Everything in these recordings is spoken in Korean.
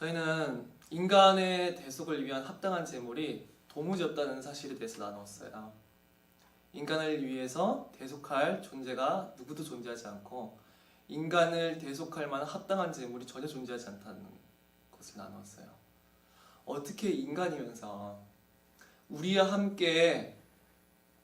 저희는 인간의 대속을 위한 합당한 제물이 도무지 없다는 사실에 대해서 나누었어요. 인간을 위해서 대속할 존재가 누구도 존재하지 않고 인간을 대속할 만한 합당한 제물이 전혀 존재하지 않다는 것을 나누었어요. 어떻게 인간이면서 우리와 함께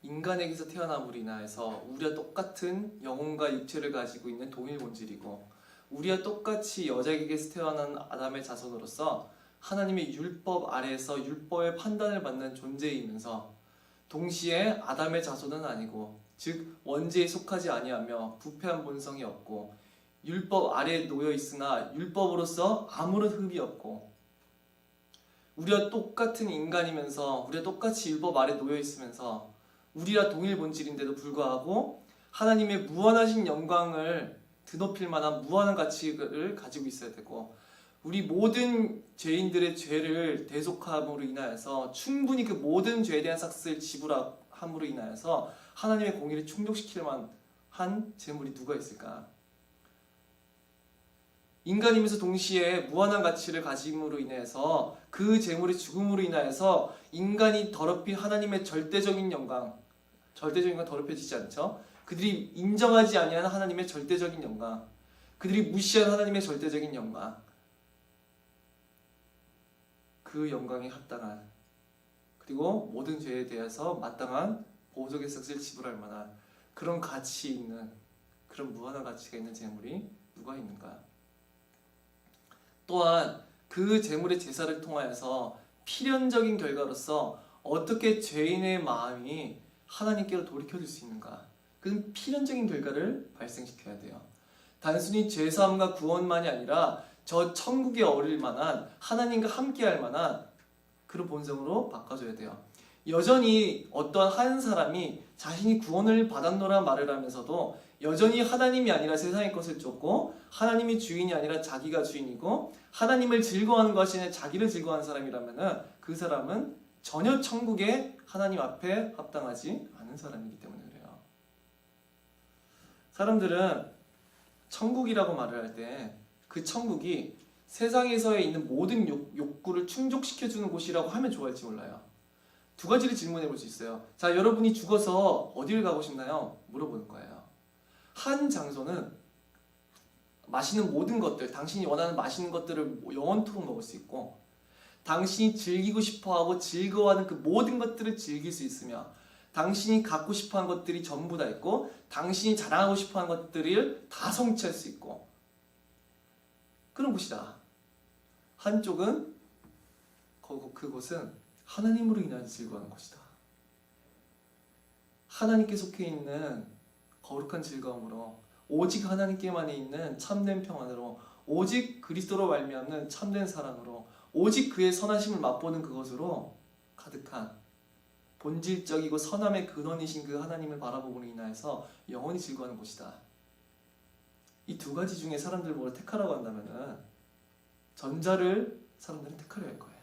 인간에게서 태어남으로 인하여서 우리와 똑같은 영혼과 육체를 가지고 있는 동일 본질이고 우리와 똑같이 여자에게서 태어난 아담의 자손으로서 하나님의 율법 아래에서 율법의 판단을 받는 존재이면서 동시에 아담의 자손은 아니고 즉 원죄에 속하지 아니하며 부패한 본성이 없고 율법 아래에 놓여 있으나 율법으로서 아무런 흠이 없고 우리와 똑같은 인간이면서 우리와 똑같이 율법 아래 놓여 있으면서 우리와 동일 본질인데도 불구하고 하나님의 무한하신 영광을 드높일 만한 무한한 가치를 가지고 있어야 되고 우리 모든 죄인들의 죄를 대속함으로 인하여서 충분히 그 모든 죄에 대한 삭스를 지불함으로 인하여서 하나님의 공의를 충족시킬 만한 제물이 누가 있을까? 인간이면서 동시에 무한한 가치를 가짐으로 인해서 그 제물의 죽음으로 인하여서 인간이 더럽힌 하나님의 절대적인 영광, 절대적인 건 더럽혀지지 않죠. 그들이 인정하지 아니하는 하나님의 절대적인 영광, 그들이 무시한 하나님의 절대적인 영광, 그 영광에 합당한 그리고 모든 죄에 대해서 마땅한 보석의 삭스를 지불할 만한 그런 가치 있는 그런 무한한 가치가 있는 제물이 누가 있는가? 또한 그 제물의 제사를 통하여서 필연적인 결과로서 어떻게 죄인의 마음이 하나님께로 돌이켜질 수 있는가? 그 필연적인 결과를 발생시켜야 돼요. 단순히 죄사함과 구원만이 아니라 저 천국에 어울릴 만한 하나님과 함께할 만한 그런 본성으로 바꿔줘야 돼요. 여전히 어떤 한 사람이 자신이 구원을 받았노라 말을 하면서도 여전히 하나님이 아니라 세상의 것을 쫓고 하나님이 주인이 아니라 자기가 주인이고 하나님을 즐거워하는 것이 아니라 자기를 즐거워하는 사람이라면 그 사람은 전혀 천국에 하나님 앞에 합당하지 않은 사람이기 때문에 그래요. 사람들은 천국이라고 말을 할 때 그 천국이 세상에서의 있는 모든 욕구를 충족시켜주는 곳이라고 하면 좋아할지 몰라요. 두 가지를 질문해 볼 수 있어요. 자, 여러분이 죽어서 어디를 가고 싶나요? 물어보는 거예요. 한 장소는 맛있는 모든 것들, 당신이 원하는 맛있는 것들을 영원토록 먹을 수 있고 당신이 즐기고 싶어하고 즐거워하는 그 모든 것들을 즐길 수 있으며 당신이 갖고 싶어하는 것들이 전부 다 있고 당신이 자랑하고 싶어하는 것들을 다 성취할 수 있고 그런 곳이다. 한쪽은 그곳은 하나님으로 인하여 즐거워하는 곳이다. 하나님께 속해 있는 거룩한 즐거움으로 오직 하나님께만에 있는 참된 평안으로 오직 그리스도로 말미암는 참된 사랑으로 오직 그의 선하심을 맛보는 그것으로 가득한 본질적이고 선함의 근원이신 그 하나님을 바라보므로 인하여서 영원히 즐거워하는 곳이다. 이 두 가지 중에 사람들 뭘 택하라고 한다면은 전자를 사람들은 택하려 할 거예요.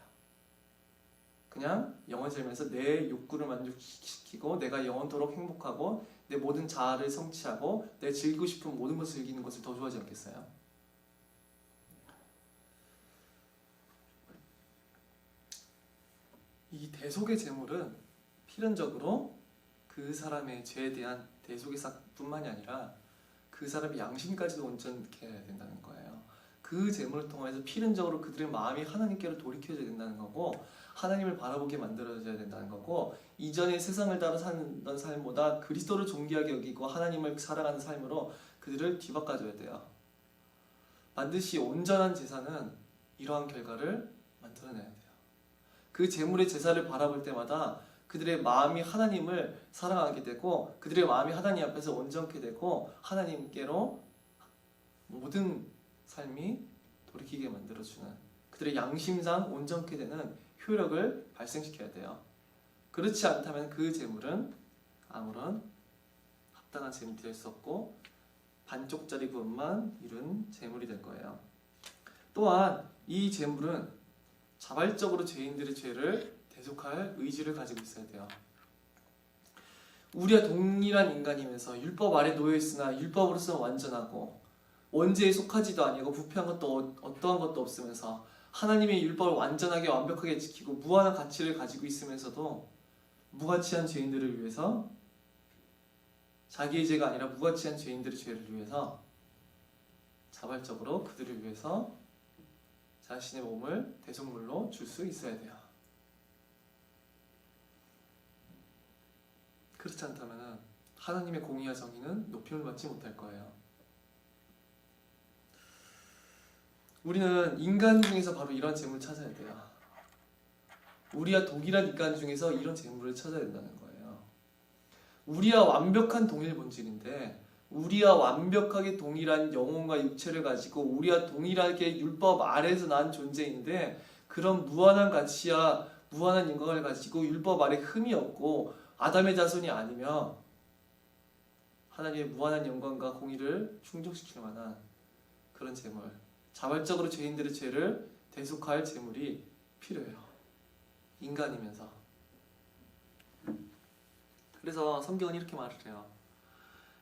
그냥 영원히 살면서 내 욕구를 만족시키고 내가 영원토록 행복하고 내 모든 자아를 성취하고 내 즐기고 싶은 모든 것을 즐기는 것을 더 좋아하지 않겠어요? 이 대속의 제물은 필연적으로 그 사람의 죄에 대한 대속의 삭뿐만이 아니라 그 사람의 양심까지도 온전케 해야 된다는 거예요. 그 제물을 통해서 필연적으로 그들의 마음이 하나님께로 돌이켜져야 된다는 거고 하나님을 바라보게 만들어져야 된다는 거고 이전에 세상을 따라 살던 삶보다 그리스도를 존귀하게 여기고 하나님을 사랑하는 삶으로 그들을 뒤바꿔줘야 돼요. 반드시 온전한 제사는 이러한 결과를 만들어내야 돼요. 그 제물의 제사를 바라볼 때마다 그들의 마음이 하나님을 사랑하게 되고 그들의 마음이 하나님 앞에서 온전케 되고 하나님께로 모든 삶이 돌이키게 만들어주는 그들의 양심상 온전케 되는 효력을 발생시켜야 돼요. 그렇지 않다면 그 제물은 아무런 합당한 제물이 될 수 없고 반쪽짜리 구원만 이룬 제물이 될 거예요. 또한 이 제물은 자발적으로 죄인들의 죄를 대속할 의지를 가지고 있어야 돼요. 우리와 동일한 인간이면서 율법 아래 놓여 있으나 율법으로서 완전하고 원죄에 속하지도 아니고 부패한 것도 어떠한 것도 없으면서 하나님의 율법을 완전하게 완벽하게 지키고 무한한 가치를 가지고 있으면서도 무가치한 죄인들을 위해서, 자기의 죄가 아니라 무가치한 죄인들의 죄를 위해서 자발적으로 그들을 위해서 자신의 몸을 대속물로 줄 수 있어야 돼요. 그렇지 않다면 하나님의 공의와 정의는 높임을 받지 못할 거예요. 우리는 인간 중에서 바로 이런 재물을 찾아야 돼요. 우리와 동일한 인간 중에서 이런 재물을 찾아야 된다는 거예요. 우리와 완벽한 동일 본질인데, 우리와 완벽하게 동일한 영혼과 육체를 가지고 우리와 동일하게 율법 아래에서 난 존재인데, 그런 무한한 가치와 무한한 인격을 가지고 율법 아래 흠이 없고 아담의 자손이 아니며 하나님의 무한한 영광과 공의를 충족시킬 만한 그런 재물, 자발적으로 죄인들의 죄를 대속할 재물이 필요해요. 인간이면서. 그래서 성경은 이렇게 말을 해요.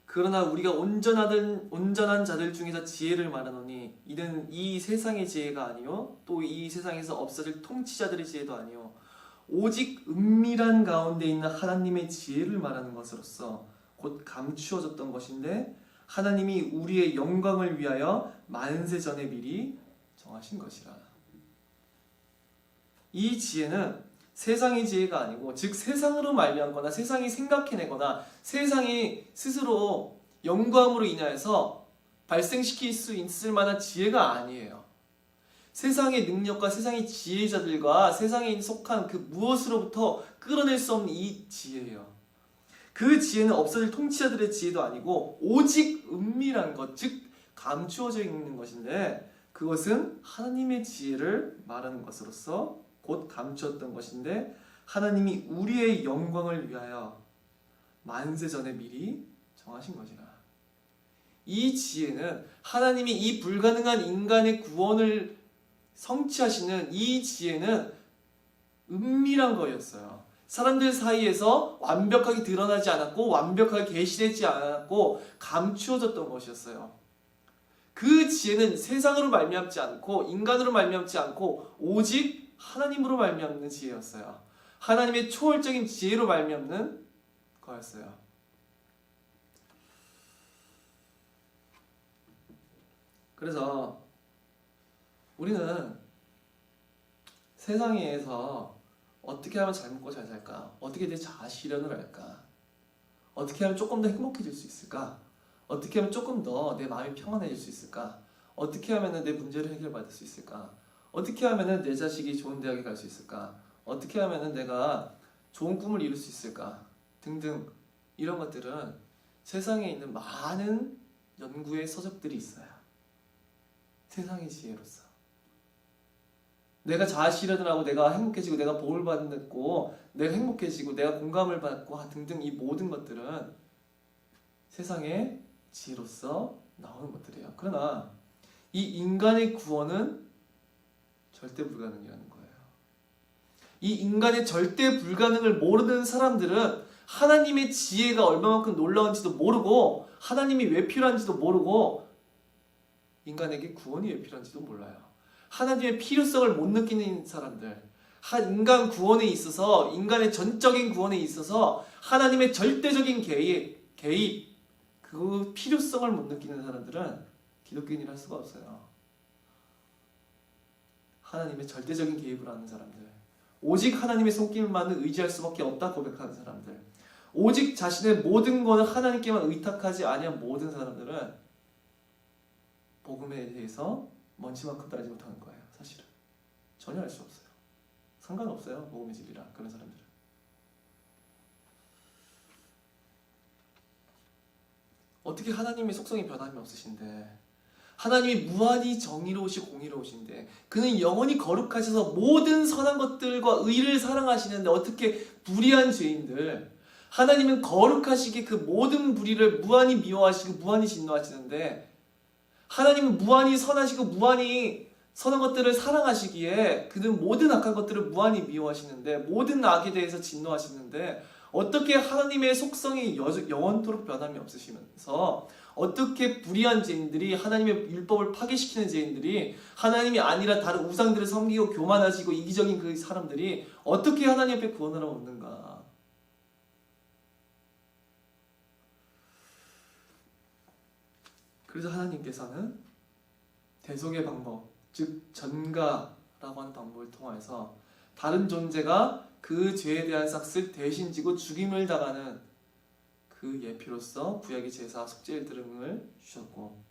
그러나 우리가 온전한 자들 중에서 지혜를 말하노니 이는 이 세상의 지혜가 아니요 또 이 세상에서 없어질 통치자들의 지혜도 아니요 오직 은밀한 가운데 있는 하나님의 지혜를 말하는 것으로서 곧 감추어졌던 것인데 하나님이 우리의 영광을 위하여 만세 전에 미리 정하신 것이라. 이 지혜는 세상의 지혜가 아니고, 즉 세상으로 말미암거나 세상이 생각해내거나 세상이 스스로 영광으로 인하여서 발생시킬 수 있을 만한 지혜가 아니에요. 세상의 능력과 세상의 지혜자들과 세상에 속한 그 무엇으로부터 끌어낼 수 없는 이 지혜예요. 그 지혜는 없어질 통치자들의 지혜도 아니고 오직 은밀한 것, 즉 감추어져 있는 것인데, 그것은 하나님의 지혜를 말하는 것으로서 곧 감추었던 것인데 하나님이 우리의 영광을 위하여 만세 전에 미리 정하신 것이라. 이 지혜는 하나님이 이 불가능한 인간의 구원을 성취하시는 이 지혜는 은밀한 거였어요. 사람들 사이에서 완벽하게 드러나지 않았고 완벽하게 계시되지 않았고 감추어졌던 것이었어요. 그 지혜는 세상으로 말미암지 않고 인간으로 말미암지 않고 오직 하나님으로 말미암는 지혜였어요. 하나님의 초월적인 지혜로 말미암는 거였어요. 그래서 우리는 세상에서 어떻게 하면 잘 먹고 잘 살까? 어떻게 내 자아 실현을 할까? 어떻게 하면 조금 더 행복해질 수 있을까? 어떻게 하면 조금 더 내 마음이 평안해질 수 있을까? 어떻게 하면 내 문제를 해결받을 수 있을까? 어떻게 하면 내 자식이 좋은 대학에 갈 수 있을까? 어떻게 하면 내가 좋은 꿈을 이룰 수 있을까? 등등 이런 것들은 세상에 있는 많은 연구의 서적들이 있어요. 세상의 지혜로서. 내가 자아 실현을 하고 내가 행복해지고 내가 복을 받고 내가 행복해지고 내가 공감을 받고 등등 이 모든 것들은 세상의 지혜로서 나오는 것들이에요. 그러나 이 인간의 구원은 절대 불가능이라는 거예요. 이 인간의 절대 불가능을 모르는 사람들은 하나님의 지혜가 얼마만큼 놀라운지도 모르고 하나님이 왜 필요한지도 모르고 인간에게 구원이 왜 필요한지도 몰라요. 하나님의 필요성을 못 느끼는 사람들, 인간 구원에 있어서, 인간의 전적인 구원에 있어서 하나님의 절대적인 개입, 그 필요성을 못 느끼는 사람들은 기독교인이라 할 수가 없어요. 하나님의 절대적인 개입을 하는 사람들, 오직 하나님의 손길만을 의지할 수밖에 없다 고백하는 사람들, 오직 자신의 모든 것은 하나님께만 의탁하지 아니한 모든 사람들은 복음에 대해서 먼지만큼 따르지 못하는 거예요. 사실은 전혀 알 수 없어요. 상관없어요. 복음의 진리라 그런 사람들은. 어떻게 하나님의 속성이 변함이 없으신데, 하나님이 무한히 정의로우시고 공의로우신데, 그는 영원히 거룩하셔서 모든 선한 것들과 의를 사랑하시는데 어떻게 불의한 죄인들, 하나님은 거룩하시기에 그 모든 불의를 무한히 미워하시고 무한히 진노하시는데, 하나님은 무한히 선하시고 무한히 선한 것들을 사랑하시기에 그는 모든 악한 것들을 무한히 미워하시는데, 모든 악에 대해서 진노하시는데, 어떻게 하나님의 속성이 영원토록 변함이 없으시면서 어떻게 불의한 죄인들이, 하나님의 율법을 파괴시키는 죄인들이, 하나님이 아니라 다른 우상들을 섬기고 교만하시고 이기적인 그 사람들이 어떻게 하나님 앞에 구원을 얻는가. 그래서 하나님께서는 대속의 방법, 즉 전가라고 하는 방법을 통해서 다른 존재가 그 죄에 대한 삭을 대신 지고 죽임을 당하는 그 예피로서 구약의 제사 속죄 드림을 주셨고,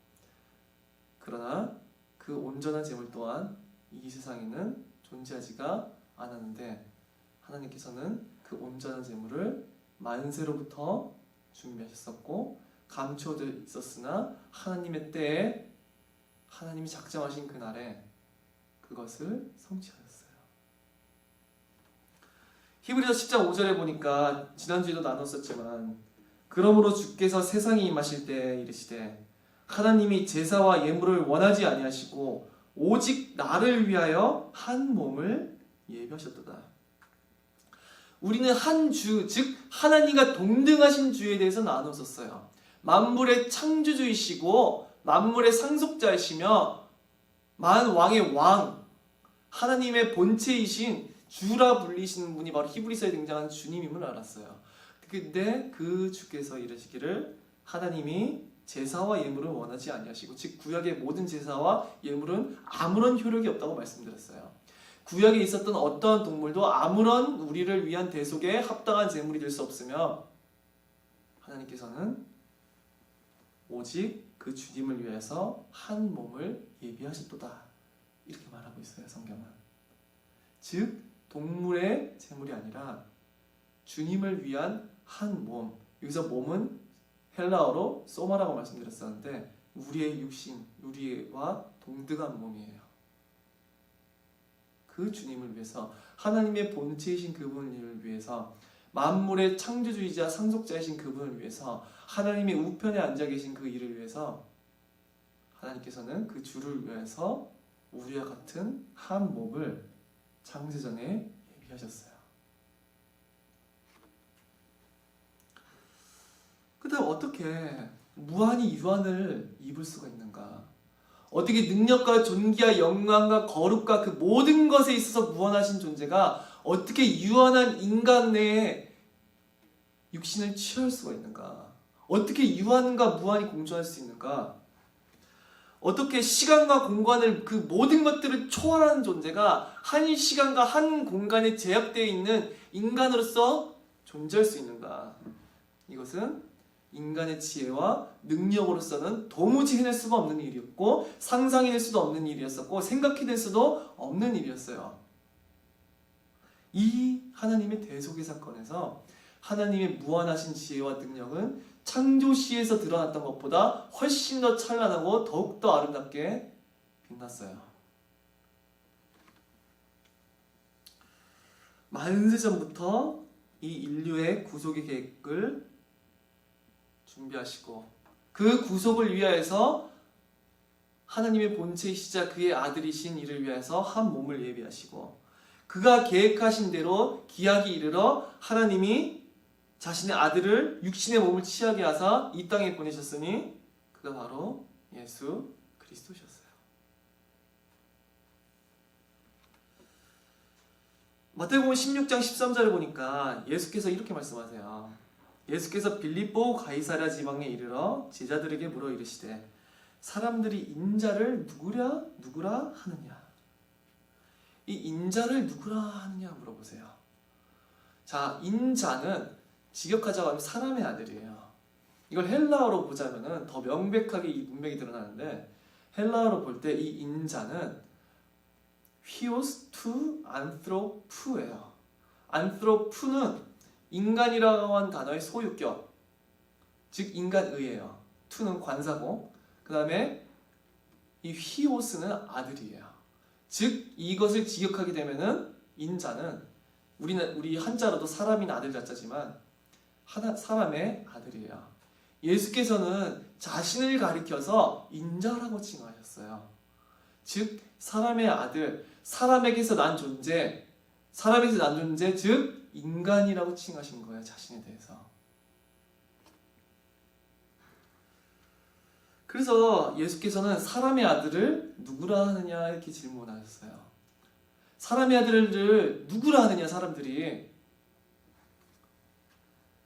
그러나 그 온전한 제물 또한 이 세상에는 존재하지가 않았는데 하나님께서는 그 온전한 제물을 만세로부터 준비하셨었고 감춰져 있었으나 하나님의 때에 하나님이 작정하신 그날에 그것을 성취하셨어요. 히브리서 10장 5절에 보니까 지난주에도 나눴었지만, 그러므로 주께서 세상에 임하실 때 이르시되 하나님이 제사와 예물을 원하지 아니하시고 오직 나를 위하여 한 몸을 예비하셨도다. 우리는 한 주, 즉 하나님과 동등하신 주에 대해서 나눴었어요. 만물의 창조주이시고 만물의 상속자이시며 만왕의 왕, 하나님의 본체이신 주라 불리시는 분이 바로 히브리서에 등장한 주님임을 알았어요. 근데 그 주께서 이르시기를 하나님이 제사와 예물을 원하지 아니하시고, 즉 구약의 모든 제사와 예물은 아무런 효력이 없다고 말씀드렸어요. 구약에 있었던 어떠한 동물도 아무런 우리를 위한 대속에 합당한 제물이 될 수 없으며 하나님께서는 오직 그 주님을 위해서 한 몸을 예비하셨도다, 이렇게 말하고 있어요, 성경은. 즉 동물의 제물이 아니라 주님을 위한 한 몸, 여기서 몸은 헬라어로 소마라고 말씀드렸었는데 우리의 육신, 우리와 동등한 몸이에요. 그 주님을 위해서, 하나님의 본체이신 그분을 위해서, 만물의 창조주이자 상속자이신 그분을 위해서, 하나님의 우편에 앉아 계신 그 일을 위해서 하나님께서는 그 주를 위해서 우리와 같은 한 몸을 창세전에 예비하셨어요. 그 다음 어떻게 무한히 유한을 입을 수가 있는가? 어떻게 능력과 존귀와 영광과 거룩과 그 모든 것에 있어서 무한하신 존재가 어떻게 유한한 인간 내에 육신을 취할 수가 있는가? 어떻게 유한과 무한이 공존할 수 있는가? 어떻게 시간과 공간을, 그 모든 것들을 초월하는 존재가 한 시간과 한 공간에 제약되어 있는 인간으로서 존재할 수 있는가? 이것은 인간의 지혜와 능력으로서는 도무지 해낼 수가 없는 일이었고, 상상해낼 수도 없는 일이었었고, 생각해낼 수도 없는 일이었어요. 이 하나님의 대속의 사건에서 하나님의 무한하신 지혜와 능력은 창조시에서 드러났던 것보다 훨씬 더 찬란하고 더욱더 아름답게 빛났어요. 만세전부터 이 인류의 구속의 계획을 준비하시고 그 구속을 위하여서 하나님의 본체이시자 그의 아들이신 이를 위해서 한 몸을 예비하시고, 그가 계획하신 대로 기약이 이르러 하나님이 자신의 아들을 육신의 몸을 취하게 하사 이 땅에 보내셨으니 그가 바로 예수 그리스도셨어요. 마태복음 16장 13절을 보니까 예수께서 이렇게 말씀하세요. 예수께서 빌립보 가이사랴 지방에 이르러 제자들에게 물어 이르시되 사람들이 인자를 누구라 하느냐? 이 인자를 누구라 하느냐 물어보세요. 자, 인자는 직역하자고 하면 사람의 아들이에요. 이걸 헬라어로 보자면은 더 명백하게 이 문맥이 드러나는데, 헬라어로 볼 때 이 인자는 휘오스 투 안트로푸예요. 안트로푸는 인간이라고 하는 단어의 소유격, 즉 인간의예요. 투는 관사고, 그 다음에 이 휘오스는 아들이에요. 즉 이것을 직역하게 되면은 인자는 우리 한자로도 사람인 아들 자자지만 사람의 아들이에요. 예수께서는 자신을 가리켜서 인자라고 칭하셨어요. 즉 사람의 아들, 사람에게서 난 존재, 즉 인간이라고 칭하신 거예요, 자신에 대해서. 그래서 예수께서는 사람의 아들을 누구라 하느냐 이렇게 질문하셨어요. 사람의 아들을 누구라 하느냐 사람들이.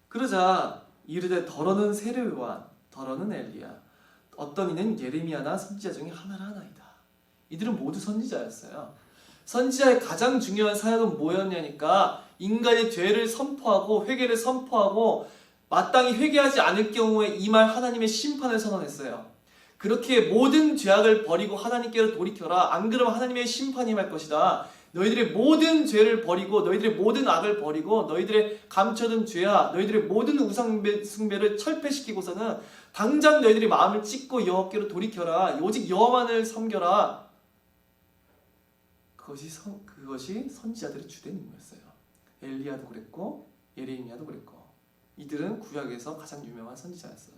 그러자 이르되 더러는 세례 요한, 더러는 엘리야, 어떤 이는 예레미야나 선지자 중에 하나라 하나이다. 이들은 모두 선지자였어요. 선지자의 가장 중요한 사역은 뭐였냐니까 인간의 죄를 선포하고 회개를 선포하고 마땅히 회개하지 않을 경우에 임할 하나님의 심판을 선언했어요. 그렇게 모든 죄악을 버리고 하나님께로 돌이켜라. 안 그러면 하나님의 심판이 임할 것이다. 너희들의 모든 죄를 버리고 너희들의 모든 악을 버리고 너희들의 감춰둔 죄와 너희들의 모든 우상 숭배를 철폐시키고서는 당장 너희들의 마음을 찢고 여호와께로 돌이켜라. 오직 여호와만을 섬겨라. 그것이 선지자들의 주된 임무였어요. 엘리야도 그랬고 예레미야도 그랬고 이들은 구약에서 가장 유명한 선지자였어요.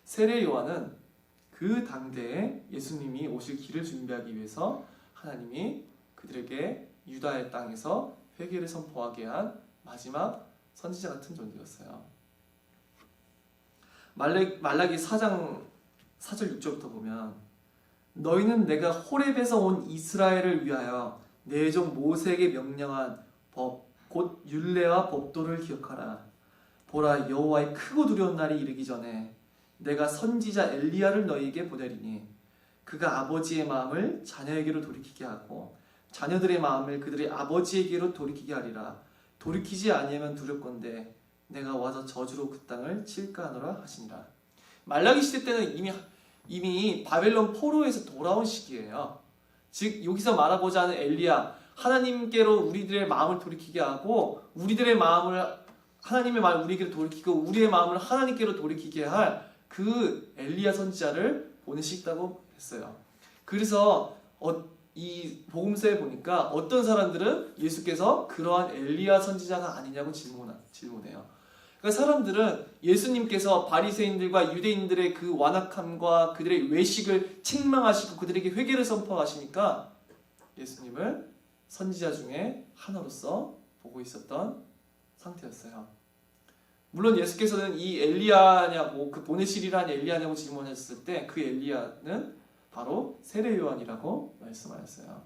세례 요한은 그 당대에 예수님이 오실 길을 준비하기 위해서 하나님이 그들에게 유다의 땅에서 회개를 선포하게 한 마지막 선지자 같은 존재였어요. 말라기 4장 4절 6절부터 보면 너희는 내가 호렙에서 온 이스라엘을 위하여 내 종 모세에게 명령한 법 곧 율례와 법도를 기억하라. 보라 여호와의 크고 두려운 날이 이르기 전에 내가 선지자 엘리야를 너희에게 보내리니 그가 아버지의 마음을 자녀에게로 돌이키게 하고 자녀들의 마음을 그들의 아버지에게로 돌이키게 하리라. 돌이키지 아니하면 두렵건대 내가 와서 저주로 그 땅을 칠까 하노라 하시니라. 말라기 시대 때는 이미 바벨론 포로에서 돌아온 시기예요. 즉 여기서 말하고자 하는 엘리야, 하나님께로 우리들의 마음을 돌이키게 하고 우리들의 마음을 하나님의 마음을 우리에게로 돌이키고 우리의 마음을 하나님께로 돌이키게 할 그 엘리야 선지자를 보내시겠다고 했어요. 그래서 이 복음서에 보니까 어떤 사람들은 예수께서 그러한 엘리야 선지자가 아니냐고 질문해요. 그러니까 사람들은 예수님께서 바리새인들과 유대인들의 그 완악함과 그들의 외식을 책망하시고 그들에게 회개를 선포하시니까 예수님을 선지자 중에 하나로서 보고 있었던 상태였어요. 물론 예수께서는 이 엘리야냐고 그 보내시리라는 엘리야냐고 질문하셨을 때 그 엘리야는 바로 세례 요한이라고 말씀하셨어요.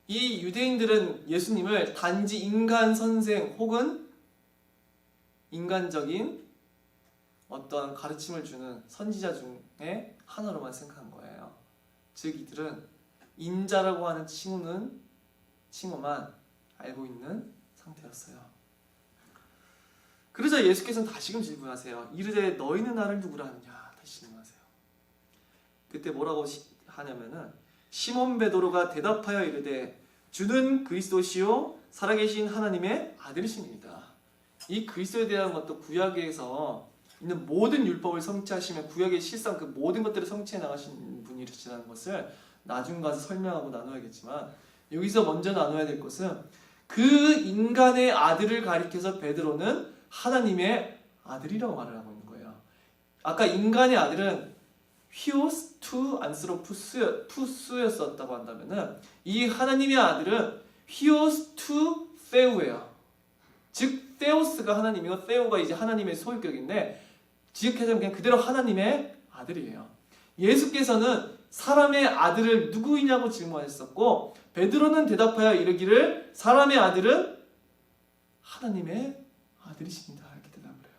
이 유대인들은 예수님을 단지 인간 선생 혹은 인간적인 어떤 가르침을 주는 선지자 중에 하나로만 생각한 거예요. 즉 이들은 인자라고 하는 칭호만 알고 있는 상태였어요. 그러자 예수께서는 다시금 질문하세요. 이르되 너희는 나를 누구라 하느냐? 다시 질문하세요. 그때 뭐라고 하냐면은 시몬 베드로가 대답하여 이르되 주는 그리스도시요 살아계신 하나님의 아들이십니다. 이 그리스도에 대한 것도 구약에서 있는 모든 율법을 성취하시며 구약의 실상 그 모든 것들을 성취해 나가신 분이시라는 것을 나중 가서 설명하고 나눠야겠지만 여기서 먼저 나눠야 될 것은 그 인간의 아들을 가리켜서 베드로는 하나님의 아들이라고 말을 하고 있는 거예요. 아까 인간의 아들은 휘오스 투 안스로푸스였었다고 한다면은 이 하나님의 아들은 휘오스 투 세우예요. 즉 세우스가 하나님이고 세우가 이제 하나님의 소유격인데 지역해서 그냥 그대로 하나님의 아들이에요. 예수께서는 사람의 아들을 누구이냐고 질문하셨었고 베드로는 대답하여 이르기를 사람의 아들은 하나님의 아들이십니다. 이렇게 대답을 해요.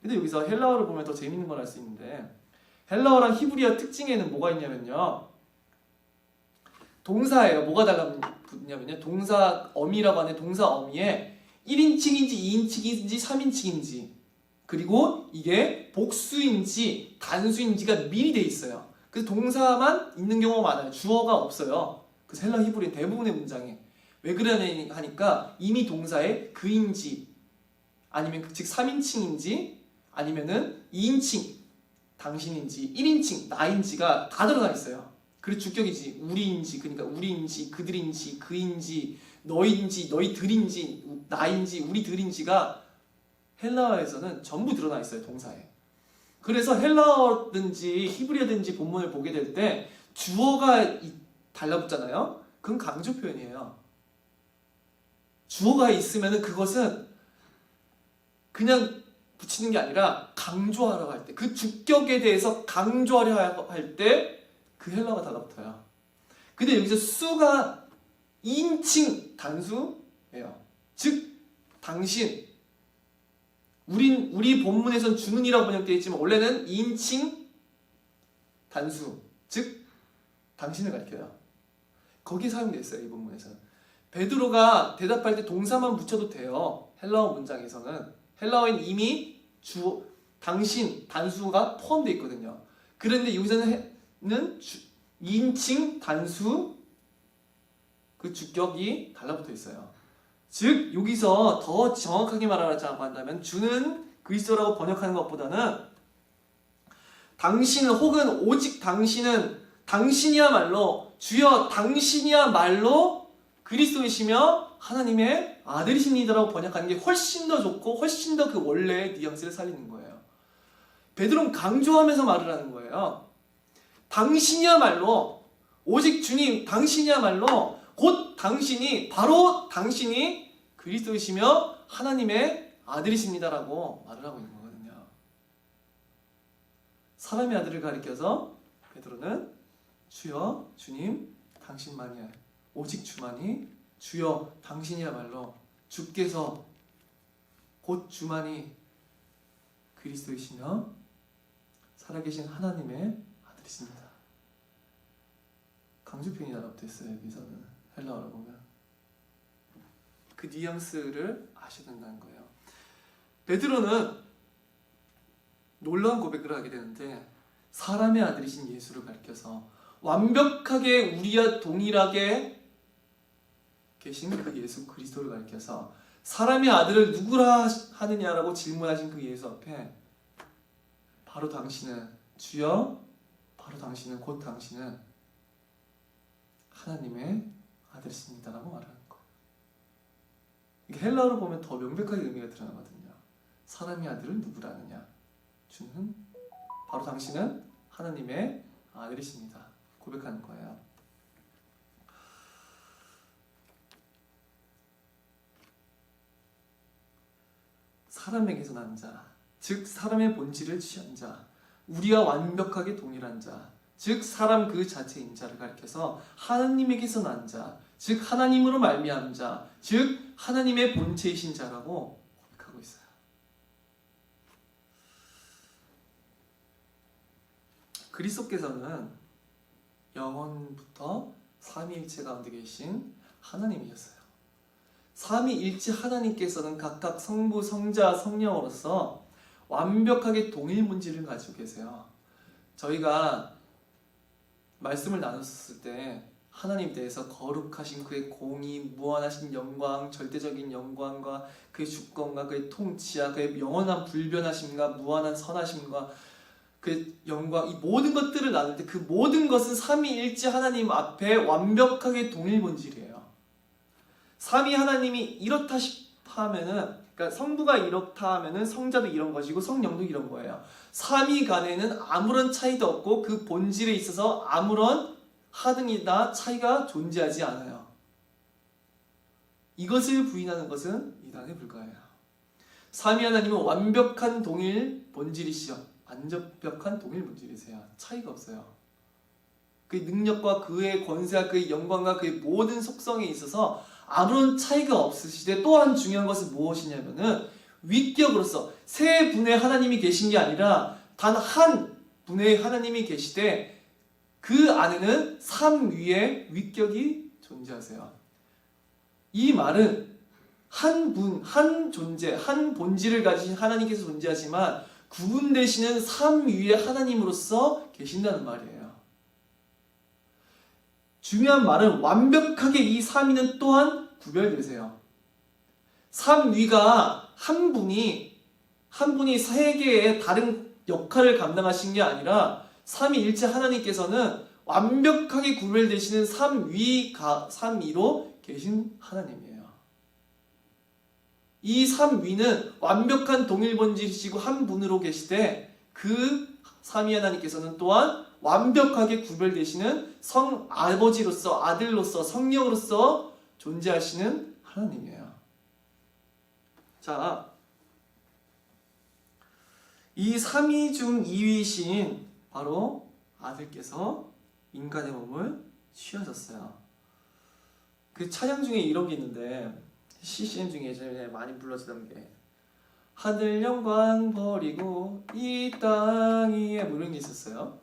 근데 여기서 헬라어를 보면 더 재밌는 걸 알 수 있는데 헬라어랑 히브리어 특징에는 뭐가 있냐면요. 동사예요. 뭐가 달라붙냐면요. 동사 어미라고 하는 동사 어미에 1인칭인지 2인칭인지 3인칭인지 그리고 이게 복수인지 단수인지가 미리 돼 있어요. 그래서 동사만 있는 경우가 많아요. 주어가 없어요. 그래서 헬라 히브리 대부분의 문장에 왜 그러냐 하니까 이미 동사에 그인지 아니면 즉 3인칭인지 아니면은 2인칭 당신인지 1인칭 나인지가 다 들어가 있어요. 그리고 주격이지 우리인지 그러니까 우리인지 그들인지 그인지 너인지 너희들인지 나인지 우리들인지가 헬라어에서는 전부 드러나 있어요. 동사에. 그래서 헬라어든지 히브리어든지 본문을 보게 될 때 주어가 달라붙잖아요. 그건 강조 표현이에요. 주어가 있으면 그것은 그냥 붙이는 게 아니라 강조하라고 할 때, 그 주격에 대해서 강조하려 할 때 그 헬라어가 달라붙어요. 근데 여기서 수가 인칭 단수예요. 즉 당신, 우리 본문에선 주는이라고 번역되어 있지만 원래는 인칭 단수, 즉 당신을 가리켜요. 거기에 사용되어 있어요. 이 본문에서는. 베드로가 대답할 때 동사만 붙여도 돼요. 헬라어 문장에서는. 헬라어엔 이미 당신, 단수가 포함되어 있거든요. 그런데 여기서는 인칭 단수, 그 주격이 달라붙어 있어요. 즉 여기서 더 정확하게 말하자고 한다면 주는 그리스도라고 번역하는 것보다는 당신은 혹은 오직 당신이야말로 주여 당신이야말로 그리스도이시며 하나님의 아들이십니다라고 번역하는 게 훨씬 더 좋고 훨씬 더 그 원래의 뉘앙스를 살리는 거예요. 베드로는 강조하면서 말을 하는 거예요. 당신이야말로 오직 주님 당신이야말로 곧 바로 당신이 그리스도이시며 하나님의 아들이십니다라고 말을 하고 있는 거거든요. 사람의 아들을 가리켜서 베드로는 주여 주님 당신만이야, 오직 주만이, 주여 당신이야말로 주께서 곧 주만이 그리스도이시며 살아계신 하나님의 아들이십니다. 강조 표현이 달라붙어 있어요. 여기서는 헬라어로 보면 그 뉘앙스를 아셔야 된다는 거예요. 베드로는 놀라운 고백을 하게 되는데 사람의 아들이신 예수를 가리켜서 완벽하게 우리와 동일하게 계신 그 예수 그리스도를 가리켜서 사람의 아들을 누구라 하느냐라고 질문하신 그 예수 앞에 바로 당신은 주여, 바로 당신은 곧 당신은 하나님의 아들이십니다라고 말하는 거예요. 이게 헬라어로 보면 더 명백하게 의미가 드러나거든요. 사람의 아들을 누구라 하느냐? 주는 바로 당신은 하나님의 아들이십니다. 고백하는 거예요. 사람에게서 난 자, 즉 사람의 본질을 취한 자, 우리와 완벽하게 동일한 자, 즉 사람 그 자체인 자를 가리켜서 하나님에게서 난 자, 즉 하나님으로 말미암은 자, 즉 하나님의 본체이신 자라고 고백하고 있어요. 그리스도께서는 영원부터 삼위일체 가운데 계신 하나님이셨어요. 삼위일체 하나님께서는 각각 성부, 성자, 성령으로서 완벽하게 동일 본질을 가지고 계세요. 저희가 말씀을 나눴을 때 하나님 대해서 거룩하신 그의 공의, 무한하신 영광, 절대적인 영광과 그의 주권과 그의 통치와 그의 영원한 불변하심과 무한한 선하심과 그 영광, 이 모든 것들을 나눌 때 그 모든 것은 삼위일체 하나님 앞에 완벽하게 동일 본질이에요. 삼위 하나님이 이렇다 하면은, 그러니까 성부가 이렇다 하면은 성자도 이런 것이고 성령도 이런 거예요. 삼위 간에는 아무런 차이도 없고 그 본질에 있어서 아무런 하등이나 차이가 존재하지 않아요. 이것을 부인하는 것은 이단에 불과해요. 삼위 하나님은 완벽한 동일 본질이시여 완벽한 동일 본질이세요. 차이가 없어요. 그의 능력과 그의 권세와 그의 영광과 그의 모든 속성에 있어서 아무런 차이가 없으시되 또한 중요한 것은 무엇이냐면은 위격으로서 세 분의 하나님이 계신 게 아니라 단 한 분의 하나님이 계시되 그 안에는 삼위의 위격이 존재하세요. 이 말은 한 분, 한 존재, 한 본질을 가지신 하나님께서 존재하지만 구분되시는 삼위의 하나님으로서 계신다는 말이에요. 중요한 말은 완벽하게 이 삼위는 또한 구별되세요. 삼위가 한 분이 세 개의 다른 역할을 감당하신 게 아니라 삼위일체 하나님께서는 완벽하게 구별되시는 삼위로 계신 하나님이에요. 이 삼위는 완벽한 동일 본질이시고 한 분으로 계시되 그 삼위 하나님께서는 또한 완벽하게 구별되시는 성 아버지로서 아들로서 성령으로서 존재하시는 하나님이에요. 자, 이 3위 중 2위이신 바로 아들께서 인간의 몸을 취하셨어요. 그 찬양 중에 이런 게 있는데, CCM 중에 예전에 많이 불러주던 게 하늘 영광 버리고 이 땅 위에 뭐 이런 게 있었어요.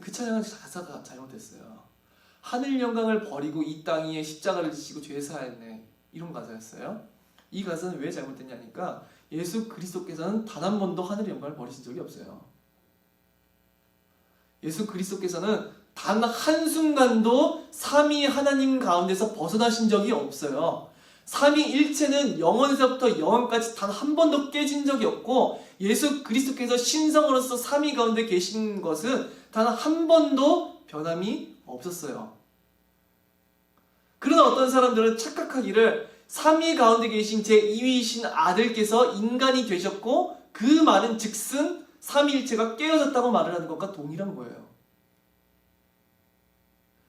그 찬양은 가사가 잘못됐어요. 하늘 영광을 버리고 이 땅 위에 십자가를 지시고 죄 사했네, 이런 가사였어요. 이 가사는 왜 잘못됐냐니까, 예수 그리스도께서는 단 한 번도 하늘의 영광을 버리신 적이 없어요. 예수 그리스도께서는 단 한순간도 삼위 하나님 가운데서 벗어나신 적이 없어요. 삼위일체는 영원에서부터 영원까지 단 한 번도 깨진 적이 없고, 예수 그리스도께서 신성으로서 삼위 가운데 계신 것은 단 한 번도 변함이 없었어요. 그러나 어떤 사람들은 착각하기를 삼위 가운데 계신 제2위이신 아들께서 인간이 되셨고 그 말은 즉슨 삼위일체가 깨어졌다고 말을 하는 것과 동일한 거예요.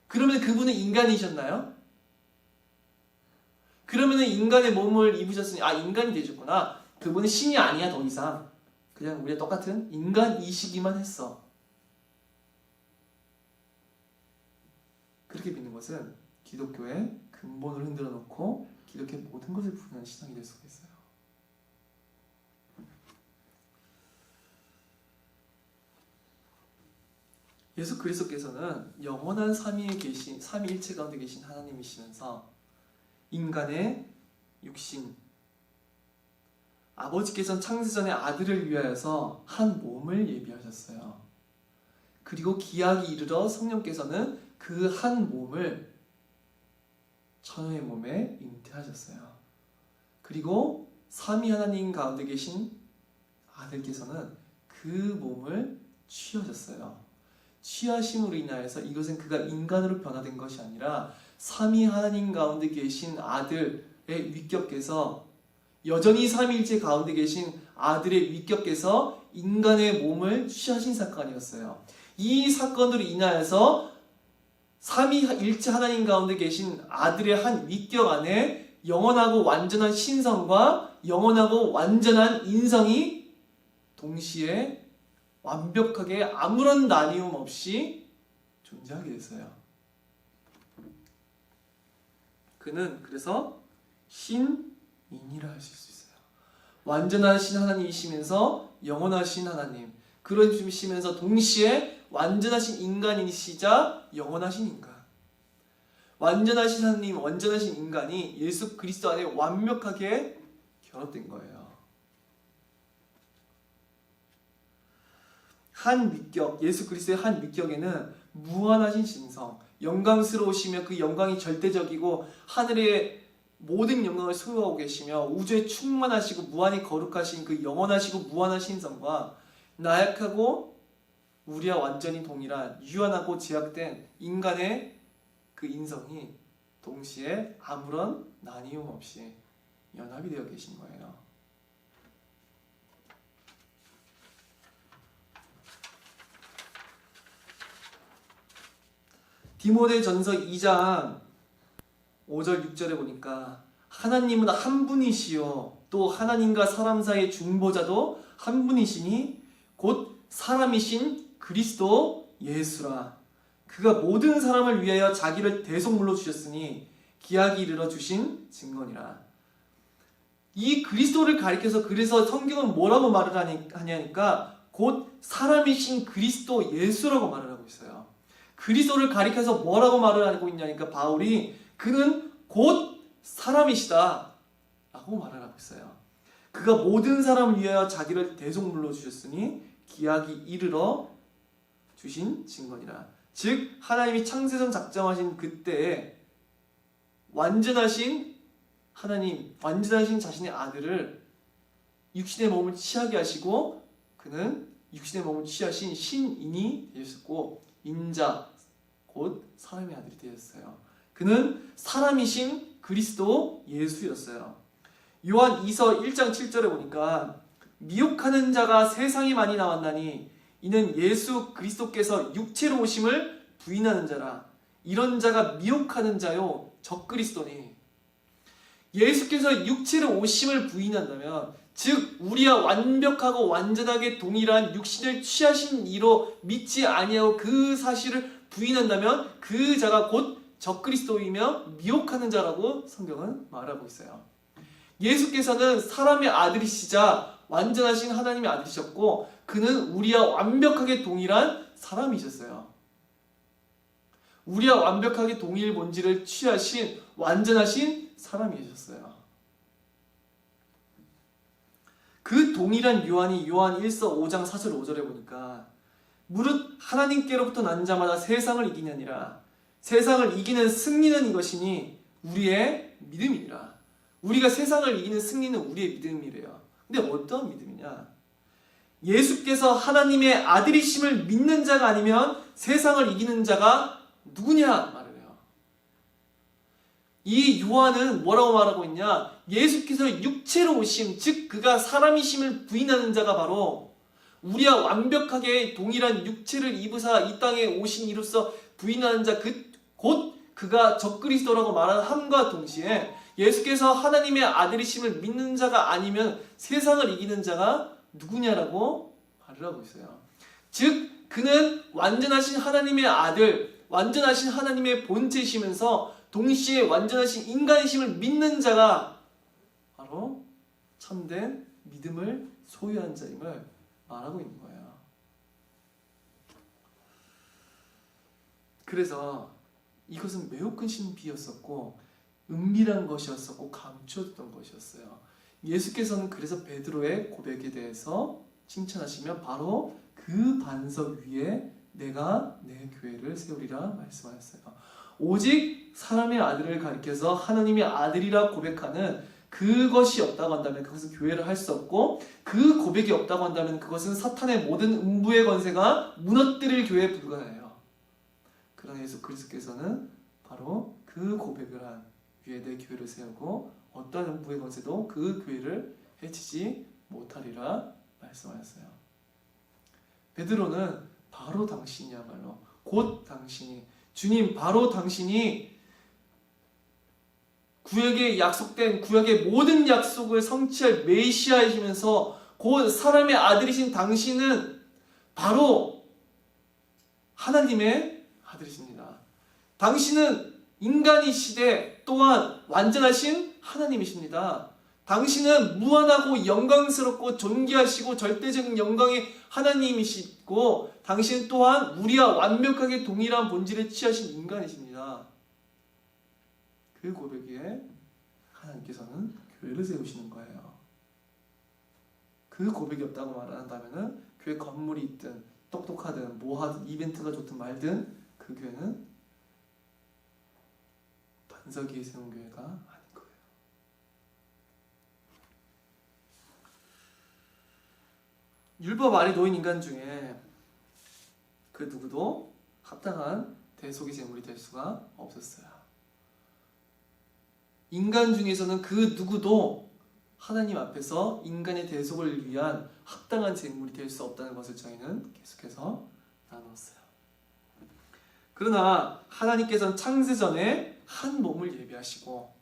그러면 그분은 인간이셨나요? 그러면 인간의 몸을 입으셨으니 인간이 되셨구나. 그분은 신이 아니야. 더 이상 그냥 우리가 똑같은 인간이시기만 했어. 그렇게 믿는 것은 기독교의 근본을 흔들어 놓고 기독교의 모든 것을 부인하는 신앙이 될 수가 있어요. 예수 그리스도께서는 영원한 삼위일체 가운데 계신 하나님이시면서 인간의 육신, 아버지께서는 창세전에 아들을 위하여서 한 몸을 예비하셨어요. 그리고 기약이 이르러 성령께서는 그 한 몸을 천의 몸에 잉태하셨어요. 그리고 삼위 하나님 가운데 계신 아들께서는 그 몸을 취하셨어요. 취하심으로 인하여서 이것은 그가 인간으로 변화된 것이 아니라 삼위 하나님 가운데 계신 아들의 위격께서, 여전히 삼위일체 가운데 계신 아들의 위격께서 인간의 몸을 취하신 사건이었어요. 이 사건으로 인하여서 삼위일체 하나님 가운데 계신 아들의 한 위격 안에 영원하고 완전한 신성과 영원하고 완전한 인성이 동시에 완벽하게 아무런 나뉘움 없이 존재하게 됐어요. 그는 그래서 신인이라 하실 수 있어요. 완전하신 하나님이시면서 영원하신 하나님, 그러시면서 동시에 완전하신 인간이시자 영원하신 인간, 완전하신 하나님, 완전하신 인간이 예수 그리스도 안에 완벽하게 결합된 거예요. 한 위격, 예수 그리스도의 한 위격에는 무한하신 신성, 영광스러우시며 그 영광이 절대적이고 하늘의 모든 영광을 소유하고 계시며 우주에 충만하시고 무한히 거룩하신 그 영원하시고 무한하신 신성과 나약하고 우리와 완전히 동일한 유한하고 제약된 인간의 그 인성이 동시에 아무런 나뉘움 없이 연합이 되어 계신 거예요. 디모데전서 2장 5절 6절에 보니까 하나님은 한 분이시요 또 하나님과 사람 사이의 중보자도 한 분이시니 곧 사람이신 그리스도 예수라. 그가 모든 사람을 위하여 자기를 대속물로 주셨으니 기약이 이르러 주신 증거니라. 이 그리스도를 가리켜서 그래서 성경은 뭐라고 말을 하냐니까 곧 사람이신 그리스도 예수라고 말을 하고 있어요. 그리스도를 가리켜서 뭐라고 말을 하고 있냐니까 바울이 그는 곧 사람이시다 라고 말을 하고 있어요. 그가 모든 사람을 위하여 자기를 대속물로 주셨으니 기약이 이르러 주신 증거니라. 즉 하나님이 창세전 작정하신 그때에 완전하신 하나님, 완전하신 자신의 아들을 육신의 몸을 취하게 하시고 그는 육신의 몸을 취하신 신인이 되셨고 인자, 곧 사람의 아들이 되었어요. 그는 사람이신 그리스도 예수였어요. 요한 2서 1장 7절에 보니까 미혹하는 자가 세상에 많이 나왔나니 이는 예수 그리스도께서 육체로 오심을 부인하는 자라. 이런 자가 미혹하는 자요 적그리스도니. 예수께서 육체로 오심을 부인한다면 즉 우리와 완벽하고 완전하게 동일한 육신을 취하신 이로 믿지 아니하고 그 사실을 부인한다면 그 자가 곧 적그리스도이며 미혹하는 자라고 성경은 말하고 있어요. 예수께서는 사람의 아들이시자 완전하신 하나님의 아들이셨고 그는 우리와 완벽하게 동일한 사람이셨어요. 우리와 완벽하게 동일 본질을 취하신 완전하신 사람이셨어요. 그 동일한 요한이 요한 1서 5장 4절 5절에 보니까 무릇 하나님께로부터 난 자마다 세상을 이기느니라. 세상을 이기는 승리는 이것이니 우리의 믿음이니라. 우리가 세상을 이기는 승리는 우리의 믿음이래요. 근데 어떤 믿음이냐? 예수께서 하나님의 아들이심을 믿는 자가 아니면 세상을 이기는 자가 누구냐 말을 해요. 이 요한은 뭐라고 말하고 있냐? 예수께서 육체로 오심, 즉 그가 사람이심을 부인하는 자가 바로 우리와 완벽하게 동일한 육체를 입으사 이 땅에 오신 이로써 부인하는 자, 곧 그가 적그리스도라고 말하는 함과 동시에 예수께서 하나님의 아들이심을 믿는 자가 아니면 세상을 이기는 자가 누구냐라고 말을 하고 있어요. 즉 그는 완전하신 하나님의 아들, 완전하신 하나님의 본체이시면서 동시에 완전하신 인간이심을 믿는 자가 바로 참된 믿음을 소유한 자임을 말하고 있는 거예요. 그래서 이것은 매우 큰 신비였었고 은밀한 것이었었고 감추었던 것이었어요. 예수께서는 그래서 베드로의 고백에 대해서 칭찬하시면 바로 그 반석 위에 내가 내 교회를 세우리라 말씀하셨어요. 오직 사람의 아들을 가리켜서 하나님의 아들이라 고백하는 그것이 없다고 한다면 그것은 교회를 할 수 없고 그 고백이 없다고 한다면 그것은 사탄의 모든 음부의 권세가 무너뜨릴 교회에 불과해요. 그러나 예수 그리스도께서는 바로 그 고백을 한 위에 내 교회를 세우고 어떠한 음부의 권세도 그 교회를 해치지 못하리라 말씀하셨어요. 베드로는 바로 당신이야말로 곧 당신이 주님 바로 당신이 구약에 약속된 구약의 모든 약속을 성취할 메시아이시면서 곧 사람의 아들이신 당신은 바로 하나님의 아들이십니다. 당신은 인간이시되 또한 완전하신 하나님이십니다. 당신은 무한하고 영광스럽고 존귀하시고 절대적인 영광의 하나님이시고 당신 또한 우리와 완벽하게 동일한 본질을 취하신 인간이십니다. 그 고백에 하나님께서는 교회를 세우시는 거예요. 그 고백이 없다고 말한다면 교회 건물이 있든 똑똑하든 뭐하든 이벤트가 좋든 말든 그 교회는 반석 위에 세운 교회가 아닌 거예요. 율법 아래 놓인 인간 중에 그 누구도 합당한 대속의 제물이 될 수가 없었어요. 인간 중에서는 그 누구도 하나님 앞에서 인간의 대속을 위한 합당한 제물이 될 수 없다는 것을 저희는 계속해서 나누었어요. 그러나 하나님께서는 창세 전에 한 몸을 예비하시고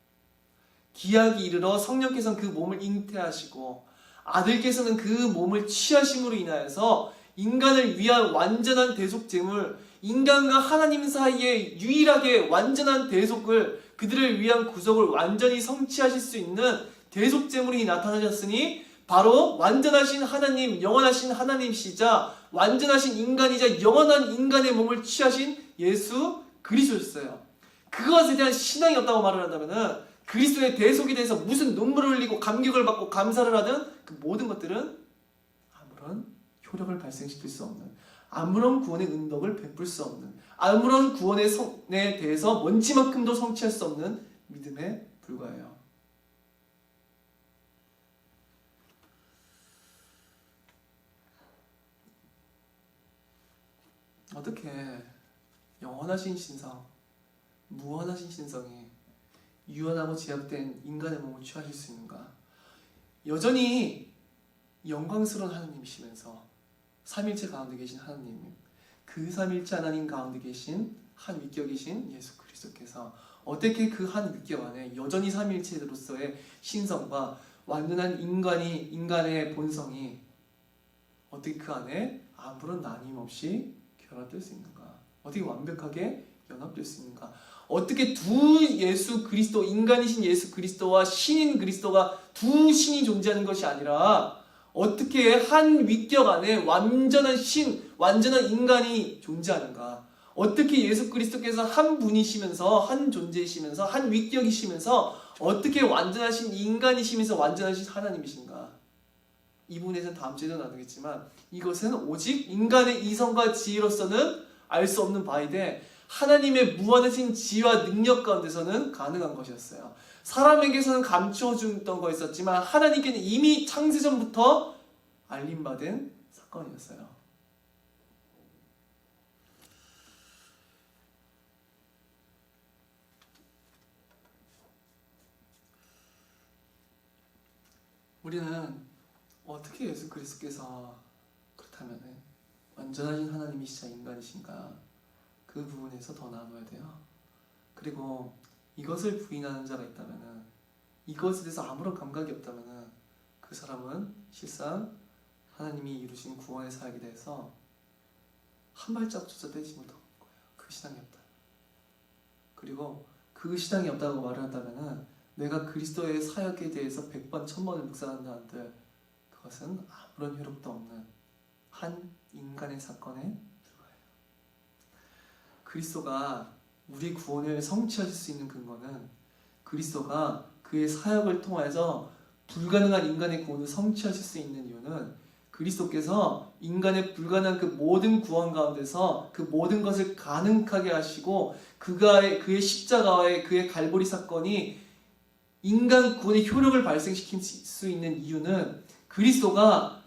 기약이 이르러 성령께서는 그 몸을 잉태하시고 아들께서는 그 몸을 취하심으로 인하여서 인간을 위한 완전한 대속 제물, 인간과 하나님 사이에 유일하게 완전한 대속을 그들을 위한 구속을 완전히 성취하실 수 있는 대속 제물이 나타나셨으니 바로 완전하신 하나님, 영원하신 하나님이시자 완전하신 인간이자 영원한 인간의 몸을 취하신 예수 그리스도였어요. 그것에 대한 신앙이 없다고 말을 한다면 그리스도의 대속에 대해서 무슨 눈물을 흘리고 감격을 받고 감사를 하든 그 모든 것들은 아무런 효력을 발생시킬 수 없는, 아무런 구원의 은덕을 베풀 수 없는, 아무런 구원의 성에 대해서 먼지만큼도 성취할 수 없는 믿음에 불과해요. 어떻게 영원하신 신성, 무한하신 신성이 유한하고 제약된 인간의 몸을 취하실 수 있는가? 여전히 영광스러운 하나님이시면서 삼일체 가운데 계신 하나님, 그 삼일체 하나님 가운데 계신 한 위격이신 예수 그리스도께서 어떻게 그 한 위격 안에 여전히 삼일체로서의 신성과 완전한 인간의 본성이 어떻게 그 안에 아무런 나뉘임 없이 결합될 수 있는가? 어떻게 완벽하게 연합될 수 있는가? 어떻게 두 예수 그리스도, 인간이신 예수 그리스도와 신인 그리스도가 두 신이 존재하는 것이 아니라 어떻게 한 위격 안에 완전한 신, 완전한 인간이 존재하는가? 어떻게 예수 그리스도께서 한 분이시면서, 한 존재이시면서, 한 위격이시면서 어떻게 완전하신 인간이시면서 완전하신 하나님이신가? 이 부분에서는 다음 주에도 나누겠지만 이것은 오직 인간의 이성과 지혜로서는 알 수 없는 바이되 하나님의 무한하신 지혜와 능력 가운데서는 가능한 것이었어요. 사람에게서는 감추어주던 거였었지만 하나님께는 이미 창세전부터 알림받은 사건이었어요. 우리는 어떻게 예수 그리스도께서 그렇다면 완전하신 하나님이시자 인간이신가? 그 부분에서 더 나눠야 돼요. 그리고 이것을 부인하는 자가 있다면, 이것에 대해서 아무런 감각이 없다면 그 사람은 실상 하나님이 이루신 구원의 사역에 대해서 한 발짝조차 떼지 못한 거예요. 그 신앙이 없다. 그리고 그 신앙이 없다고 말을 한다면 내가 그리스도의 사역에 대해서 100번 1000번을 묵상한다 한들 그것은 아무런 효력도 없는 한 인간의 사건에 불과해요. 그리스도가 우리 구원을 성취하실 수 있는 근거는 그리스도가 그의 사역을 통해서 불가능한 인간의 구원을 성취하실 수 있는 이유는 그리스도께서 인간의 불가능한 그 모든 구원 가운데서 그 모든 것을 가능하게 하시고 그의 십자가와의 그의 갈보리 사건이 인간 구원의 효력을 발생시킬 수 있는 이유는 그리스도가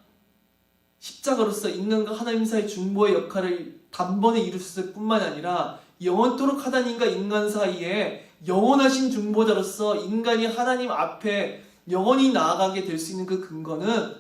십자가로서 인간과 하나님 사이의 중보의 역할을 단번에 이루셨을 뿐만 아니라 영원토록 하나님과 인간 사이에 영원하신 중보자로서 인간이 하나님 앞에 영원히 나아가게 될 수 있는 그 근거는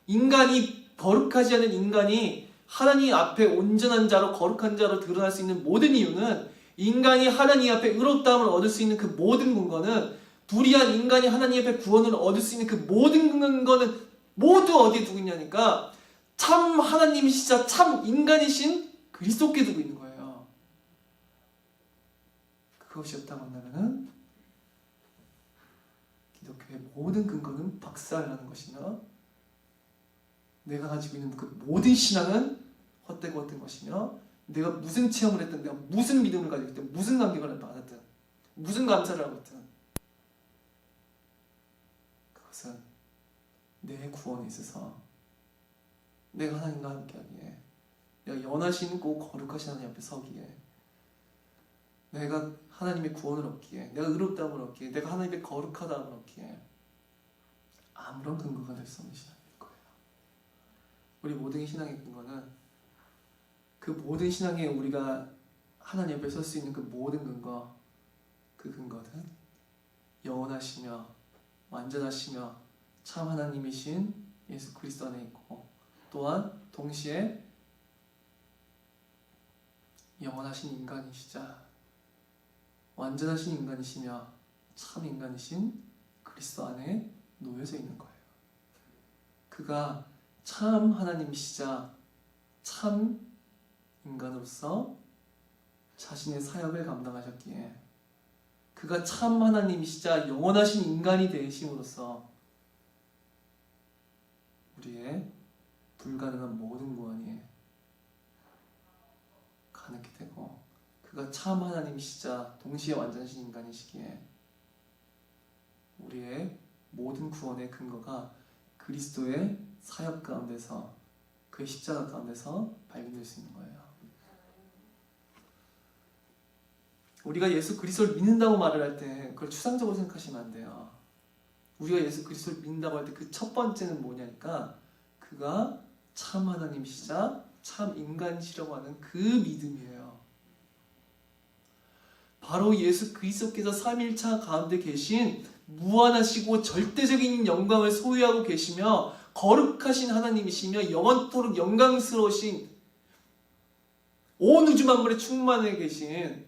인간이 거룩하지 않은 인간이 하나님 앞에 온전한 자로 거룩한 자로 드러날 수 있는 모든 이유는 인간이 하나님 앞에 의롭다함을 얻을 수 있는 그 모든 근거는 불의한 인간이 하나님 앞에 구원을 얻을 수 있는 그 모든 근거는 모두 어디에 두고 있냐니까 참 하나님이시자 참 인간이신 그리스도께 두고 있는 거예요. 그것이 없다고 한다면 기독교의 모든 근거는 박살나는 것이며 내가 가지고 있는 그 모든 신앙은 헛되고 헛된 것이며 내가 무슨 체험을 했든 내가 무슨 믿음을 가지고 있든 무슨 감격을 받았든 무슨 감사를 하고 있든 그것은 내 구원에 있어서 내가 하나님과 함께하기에 내가 연하시고 거룩하신 하나님 앞에 서기에 내가 하나님의 구원을 얻기에 내가 의롭다함을 얻기에 내가 하나님의 거룩하다함을 얻기에 아무런 근거가 될 수 없는 신앙일 거예요. 우리 모든 신앙의 근거는 그 모든 신앙에 우리가 하나님 앞에 설 수 있는 그 모든 근거 그 근거는 영원하시며 완전하시며 참 하나님이신 예수 그리스도 안에 있고 또한 동시에 영원하신 인간이시자 완전하신 인간이시며 참 인간이신 그리스도 안에 놓여져 있는 거예요. 그가 참 하나님이시자 참 인간으로서 자신의 사역을 감당하셨기에 그가 참 하나님이시자 영원하신 인간이 되심으로써 우리의 불가능한 모든 구원이 가능하게 되고 그가 참 하나님이시자 동시에 완전하신 인간이시기에 우리의 모든 구원의 근거가 그리스도의 사역 가운데서 그의 십자가 가운데서 발견될 수 있는 거예요. 우리가 예수 그리스도를 믿는다고 말을 할 때 그걸 추상적으로 생각하시면 안 돼요. 우리가 예수 그리스도를 믿는다고 할 때 그 첫 번째는 뭐냐니까 그가 참 하나님이시자 참 인간이시라고 하는 그 믿음이에요. 바로 예수 그리스도께서 삼위일차 가운데 계신 무한하시고 절대적인 영광을 소유하고 계시며 거룩하신 하나님이시며 영원토록 영광스러우신 온 우주 만물에 충만해 계신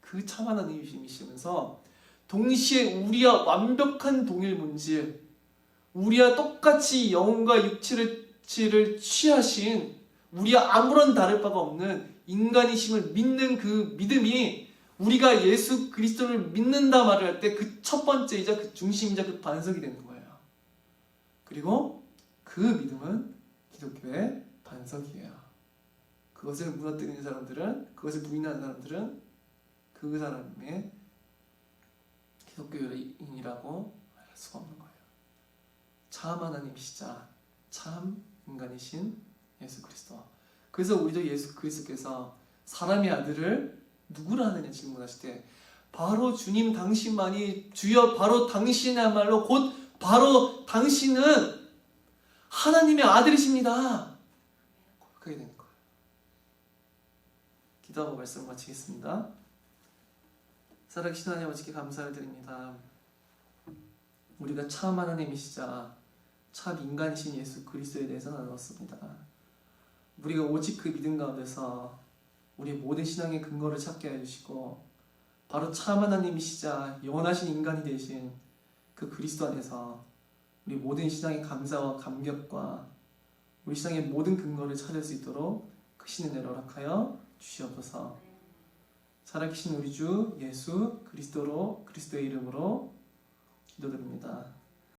그 참 하나님이시면서 동시에 우리와 완벽한 동일 본질 우리와 똑같이 영혼과 육체를 취하신 우리와 아무런 다를 바가 없는 인간이심을 믿는 그 믿음이 우리가 예수 그리스도를 믿는다 말을 할 때 그 첫 번째이자 그 중심이자 그 반석이 되는 거예요. 그리고 그 믿음은 기독교의 반석이에요. 그것을 무너뜨리는 사람들은, 그것을 부인하는 사람들은 그 사람의 기독교인이라고 할 수가 없는 거예요. 참 하나님이시자 참 인간이신 예수 그리스도. 그래서 우리도 예수 그리스도께서 사람의 아들을 누구라 하느냐 질문하실 때 바로 주님 당신만이 주여 바로 당신이야말로 곧 바로 당신은 하나님의 아들이십니다. 고백하게 되는 거예요. 기도하고 말씀 마치겠습니다. 살아계신 하나님 아버지께 감사를 드립니다. 우리가 참 하나님이시자 참 인간이신 예수 그리스도에 대해서 나누었습니다. 우리가 오직 그 믿음 가운데서 우리의 모든 신앙의 근거를 찾게 해주시고 바로 참 하나님이시자 영원하신 인간이 되신 그 그리스도 안에서 우리 모든 신앙의 감사와 감격과 우리 신앙의 모든 근거를 찾을 수 있도록 크신 은혜를 허락하여 주시옵소서. 살아계신 우리 주 예수 그리스도의 이름으로 기도드립니다.